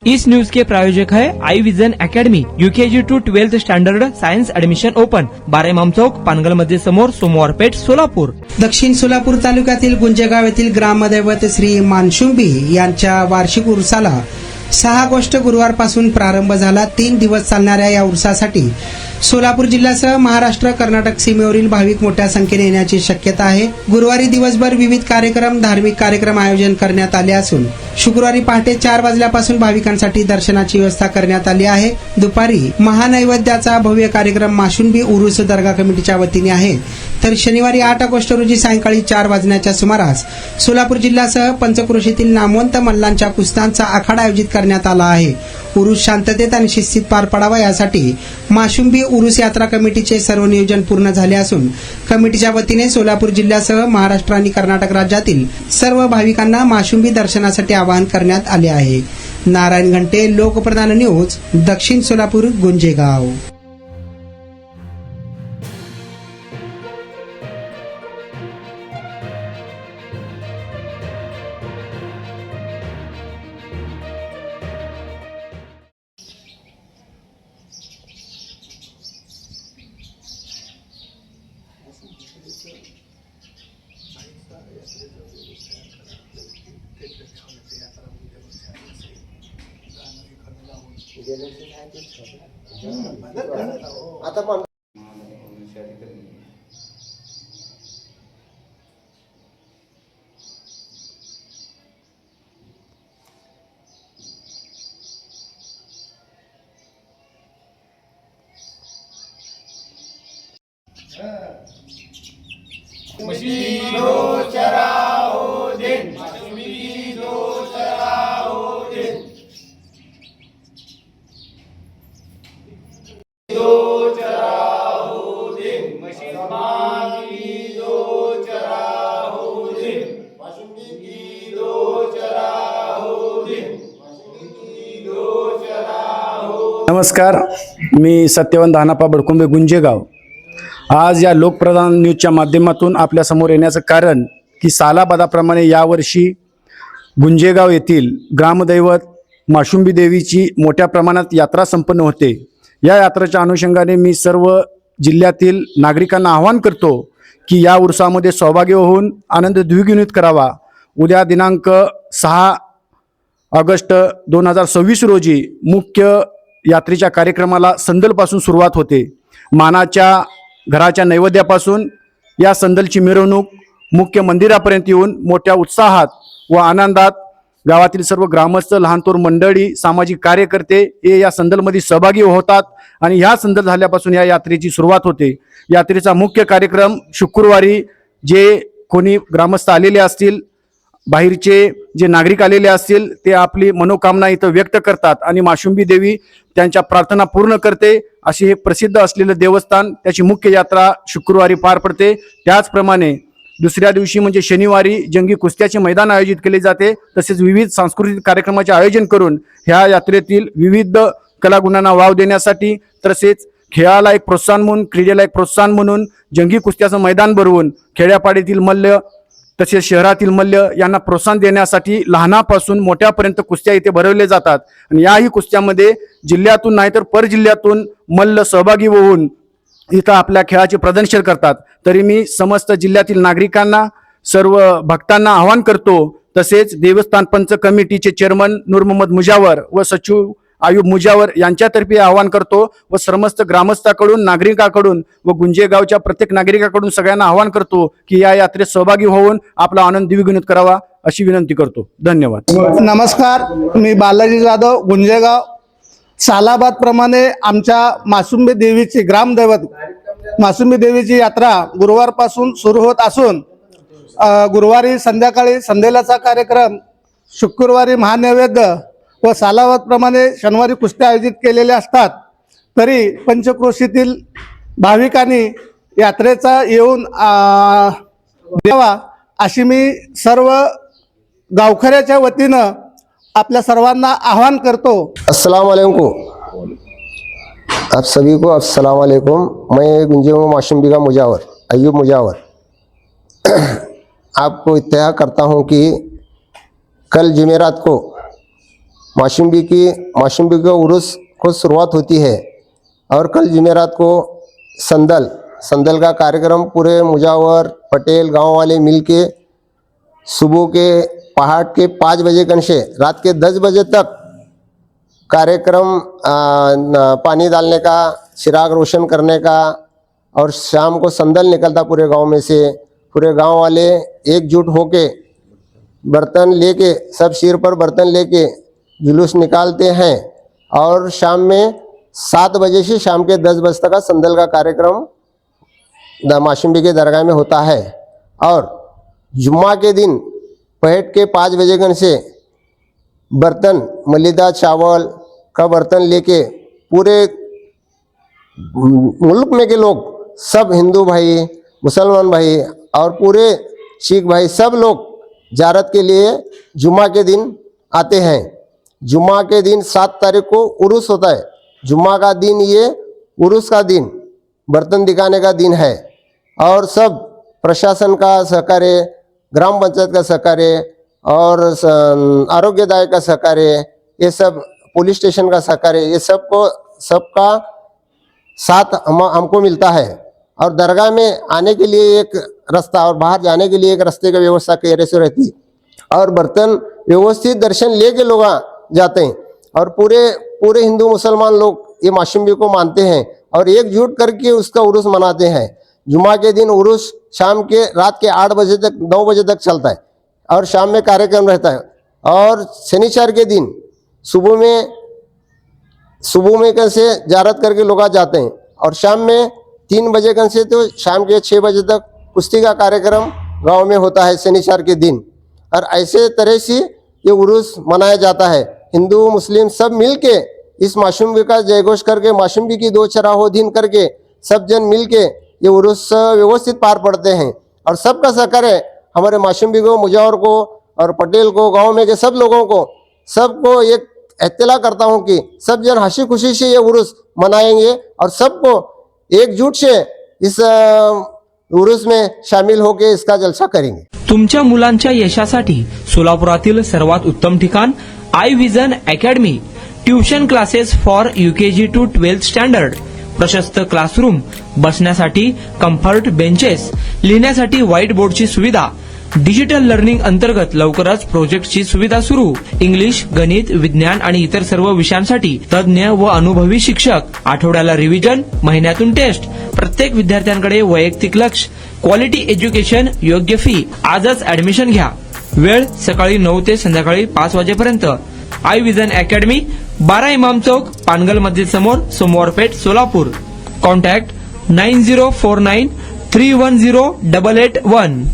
इस news के प्रायोजक है I vision academy, UKG to 12th standard science admission open, Baremam Chowk, Pangal मध्ये समोर, सोमवार पेठ, सोलापूर. दक्षिण सोलापूर तालुक्यातील गुंजेगाव येथील ग्रामदैवत श्री मानशुंबी यांच्या वार्षिक उरुसाला 6 ऑगस्ट गुरुवारपासून प्रारंभ झाला. 3 दिवस चालणाऱ्या या उरुसासाठी सोलापूर जिल्ह्यासह महाराष्ट्र कर्नाटक सीमेवरील भाविक मोठ्या संख्येने येण्याची शक्यता आहे. गुरुवारी दिवसभर विविध कार्यक्रम, धार्मिक कार्यक्रम आयोजन करण्यात आले असून शुक्रवारी पहाटे 4 वाजल्यापासून भाविकांसाठी दर्शनाची व्यवस्था करण्यात आली आहे. दुपारी महानैवेद्याचा भव्य कार्यक्रम माशुंबी उरुस दर्गा कमिटीच्या वतीने आहे. तर शनिवारी 8 ऑगस्ट रोजी सायंकाळी 4 वाजण्याच्या सुमारास सोलापूर जिल्ह्यासह पंचक्रोशीतील नामवंत मल्लांच्या कुस्त्यांचा आखाडा आयोजित करण्यात आला आहे. उरुस शांततेत आणि शिस्तीत पार पडावा यासाठी माशुंबी उरुस यात्रा कमिटीचे सर्व नियोजन पूर्ण झाले असून कमिटीच्या वतीने सोलापूर जिल्ह्यासह महाराष्ट्र आणि कर्नाटक राज्यातील सर्व भाविकांना माशुंबी दर्शनासाठी आवाहन करण्यात आले आहे. नारायण घंटे, लोकप्रधान न्यूज, दक्षिण सोलापूर, गुंजेगाव. आता पण नमस्कार, मी सत्यवंत धानापा बडकुंबे, गुंजेगाव. आज या लोकप्रधान न्यूजच्या माध्यमातून आपल्यासमोर येण्याचं कारण की सालाबादाप्रमाणे यावर्षी गुंजेगाव येथील ग्रामदैवत माशुंबी देवीची मोठ्या प्रमाणात यात्रा संपन्न होते. या यात्रेच्या अनुषंगाने मी सर्व जिल्ह्यातील नागरिकांना आवाहन करतो की या उरुसामध्ये सहभागी होऊन आनंद द्विगुणित करावा. उद्या दिनांक 6 ऑगस्ट 2026 रोजी मुख्य यात्रेच्या कार्यक्रमाला संदलपासून सुरुवात होते. मानाच्या घराच्या नैवेद्यापासून या संदलची मिरवणूक मुख्य मंदिरापर्यंत येऊन मोठ्या उत्साहात व आनंदात गावातील सर्व ग्रामस्थ, लहानथोर मंडळी, सामाजिक कार्यकर्ते हे या संदलमध्ये सहभागी होतात आणि ह्या संदल झाल्यापासून या यात्रेची सुरुवात होते. यात्रेचा मुख्य कार्यक्रम शुक्रवारी जे कोणी ग्रामस्थ आलेले असतील, बाहेरचे जे नागरिक आलेले असतील ते आपली मनोकामना इथं व्यक्त करतात आणि माशुंबी देवी त्यांच्या प्रार्थना पूर्ण करते. असे हे प्रसिद्ध असलेलं देवस्थान, त्याची मुख्य यात्रा शुक्रवारी पार पडते. त्याचप्रमाणे दुसऱ्या दिवशी म्हणजे शनिवारी जंगी कुस्त्याचे मैदान आयोजित केले जाते. तसेच विविध सांस्कृतिक कार्यक्रमाचे आयोजन करून ह्या यात्रेतील विविध कलागुणांना वाव देण्यासाठी, तसेच खेळाला एक प्रोत्साहन म्हणून, क्रीडेला एक प्रोत्साहन म्हणून जंगी कुस्त्याचं मैदान भरवून खेड्यापाड्यातील मल्ल तसेच शहरातील मल्ल यांना प्रोत्साहन देण्यासाठी लहानापासून मोठ्यापर्यंत कुस्त्या इथे भरवले जातात. आणि याही कुस्त्यामध्ये जिल्ह्यातून नाही तर परजिल्ह्यातून मल्ल सहभागी होऊन इथं आपल्या खेळाचे प्रदर्शन करतात. तरी मी समस्त जिल्ह्यातील नागरिकांना, सर्व भक्तांना आवाहन करतो. तसेच देवस्थान पंच कमिटीचे चेअरमन नूर मोहम्मद मुजावर व सचिव आयुब मुजावर यांच्यातर्फे आवाहन करतो व समस्त ग्रामस्थाकडून, नागरिकाकडून व गुंजेगावच्या प्रत्येक नागरिकाकडून सगळ्यांना आवाहन करतो की या यात्रेत सहभागी होऊन आपला आनंद द्विगुणित करावा अशी विनंती करतो. धन्यवाद. नमस्कार, मी बालाजी जाधव, गुंजेगाव. सालाबाद प्रमाणे आमच्या माशुंबी देवीची ग्रामदैवत माशुंबी देवीची यात्रा गुरुवारपासून सुरू होत असून गुरुवारी संध्याकाळी संदेलाचा कार्यक्रम, शुक्रवारी महानैवेद्य व सालाबाद प्रमाणे शनिवारी कुस्त्या आयोजित केलेल्या असतात. तरी पंचक्रोशीतील भाविकांनी यात्रेचा येऊन द्यावा अशी मी सर्व गावखऱ्याच्या वतीनं आपल्या सर्वांना आवाहन करतो. अस्सलाम वालेकुम, आप सभी को अस्सलाम वालेकुम. मैं गुंजेगांव माशुंबी का मुजावर अयूब मुजावर आपको इत्तला करता हूं कि कल जुमेरात को माशुम्बी के उर्स को शुरुआत होती है। और कल जुमेरात को संदल का कार्यक्रम पूरे मुजावर पटेल गांव वाले मिलके सुबह के पहाड़ के 5 बजे कन से रात के 10 बजे तक कार्यक्रम पानी डालने का, चिराग रोशन करने का, और शाम को संदल निकलता पूरे गांव में से। पूरे गांव वाले एकजुट होके बर्तन लेके, सब सिर पर बर्तन लेके जुलूस निकालते हैं। और शाम में 7 बजे से शाम के 10 बजे तक का संदल का कार्यक्रम माशुम्बी के दरगाह में होता है। और जुम्मा के दिन पहट के 5 बजे गन से बर्तन मलिदा चावल का बर्तन लेके पूरे मुल्क में के लोग, सब हिंदू भाई, मुसलमान भाई और पूरे सिख भाई, सब लोग ज़ियारत के लिए जुम्मा के दिन आते हैं। जुम्मा के दिन 7 तारीख को उर्स होता है। जुम्मा का दिन ये उर्स का दिन, बर्तन दिखाने का दिन है। और सब प्रशासन का सहकार्य, ग्राम पंचायत का सहकार्य और आरोग्यदाय का सहकार्य, ये सब पुलिस स्टेशन का सहकार्य, ये सबका साथ हमको मिलता है। और दरगाह में आने के लिए एक रास्ता और बाहर जाने के लिए एक रास्ते की व्यवस्था कैसे से रहती है। और बर्तन व्यवस्थित दर्शन लेके लोग जाते हैं। और पूरे हिंदू मुसलमान लोग ये माशुम्बी को मानते हैं और एकजुट करके उसका उर्स मनाते हैं। जुमा के दिन उर्स शाम के रात के 8 बजे तक 9 बजे तक चलता है और शाम में कार्यक्रम रहता है। और शनिवार के दिन सुबह में कैसे ज़ियारत करके लोग जाते हैं। और शाम में 3 बजे कन से तो शाम के 6 बजे तक कुश्ती का कार्यक्रम गांव में होता है शनिवार के दिन। और ऐसे तरह से ये उर्स मनाया जाता है। हिंदू मुस्लिम सब मिल के इस माशुम्बी का जयघोष करके, माशुम्बी की 2 चराहो दिन करके सब जन मिल के ये उर्स व्यवस्थित पार पड़ते हैं। और सबका सहकार्य हमारे माशुम्बी को, मुजावर को और पटेल को, गांव में के सब लोगों को, सबको एक इत्तला करता हूं कि सब जन हंसी खुशी से ये उर्स मनाएंगे और सबको एकजुट से इस उर्स में शामिल होकर इसका जलसा करेंगे। तुमच्या मुलांच्या यशासाठी सोलापुरातील सर्वात उत्तम ठिकाण I vision academy, tuition classes for UKG to 12th standard, प्रशस्त क्लासरूम, बसण्यासाठी कम्फर्ट बेंचेस, लिहिण्यासाठी व्हाईट बोर्डची सुविधा, डिजिटल लर्निंग अंतर्गत लवकरच प्रोजेक्टची सुविधा सुरू, इंग्लिश, गणित, विज्ञान आणि इतर सर्व विषयांसाठी तज्ज्ञ व अनुभवी शिक्षक, आठवड्याला रिव्हिजन, महिन्यातून टेस्ट, प्रत्येक विद्यार्थ्यांकडे वैयक्तिक लक्ष, क्वालिटी एज्युकेशन, योग्य फी। आजच ऍडमिशन घ्या। वेळ सकाळी 9 ते संध्याकाळी 5 वाजेपर्यंत। आय विजन अकॅडमी, 12 इमाम चौक, पानगल मस्जिद समोर, सोमवार पेठ, सोलापूर। कॉन्टॅक्ट 9049310881।